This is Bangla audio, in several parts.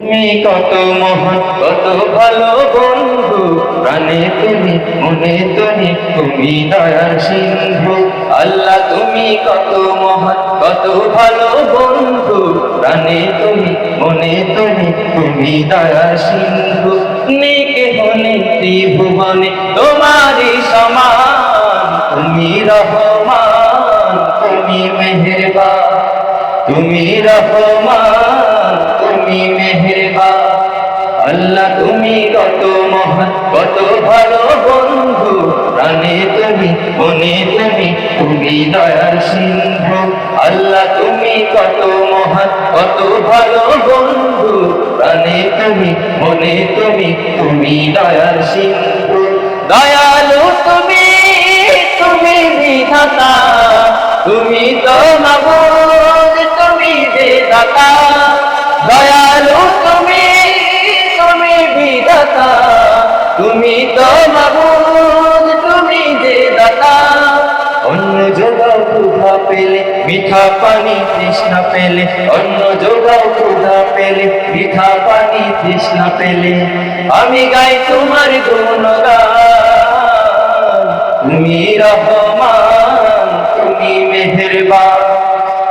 তুমি কত মহান, কত ভালো বন্ধু, প্রাণে তুমি, মনে তুমি, তুমি দয়ার সিন্ধু। আল্লাহ তুমি কত মহান, কত ভালো বন্ধু, প্রাণে তুমি, মনে তুমি, তুমি দয়ার সিন্ধু। নেকে হলে ত্রিভুবনে তোমারই সমান, তুমি রহমান, তুমি মেহেরবান, তুমি রহমান, তুমি মেহেরবান। আল্লাহ তুমি কত মহান, কত ভালো বন্ধু, প্রাণে তুমি, মনে তুমি, তুমি দয়ার সিন্ধু। আল্লাহ তুমি কত মহান, কত ভালো বন্ধু, প্রাণে তুমি, মনে তুমি, তুমি দয়ার সিন্ধু। দয়ালু তুমি, তুমি বিধাতা, তুমি তো মাবুদ, তুমি যে দাতা। দয়ালু তুমি, তুমি বিধাতা, তুমি তো মাবুদ, তুমি যে দাতা। অন্য যোগাও ক্ষুধা পেলে, মিঠা পানি তৃষ্ণা পেলে, অন্য যোগাও ক্ষুধা পেলে, মিঠা পানি তৃষ্ণা পেলে, আমি গাই তোমার গুণগান। তুমি রহমান, তুমি মেহেরবান,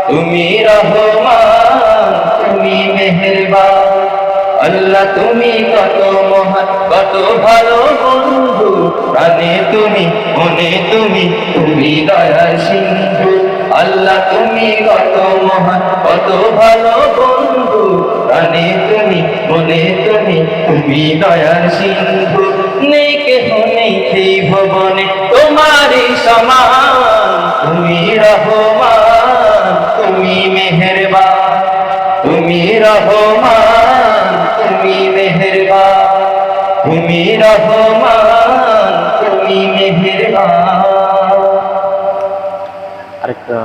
তুমি রহমান, তুমি মেহেরবান। আল্লাহ তুমি কত মহান, কত ভালো বন্ধু, প্রাণে তুমি, মনে তুমি, তুমি দয়ার সিন্ধু। আল্লাহ তুমি কত মহান, কত ভালো বন্ধু, প্রাণে তুমি, মনে তুমি, তুমি দয়ার সিন্ধু। নেই কেহ নেই ত্রিভুবনে তোমারই সমান, তুমি রহমান, তুমি মেহেরবান, তুমি রহমান, তুমি মেহেরবান, তুমি রহমান, তুমি মেহেরবান। আরেকটা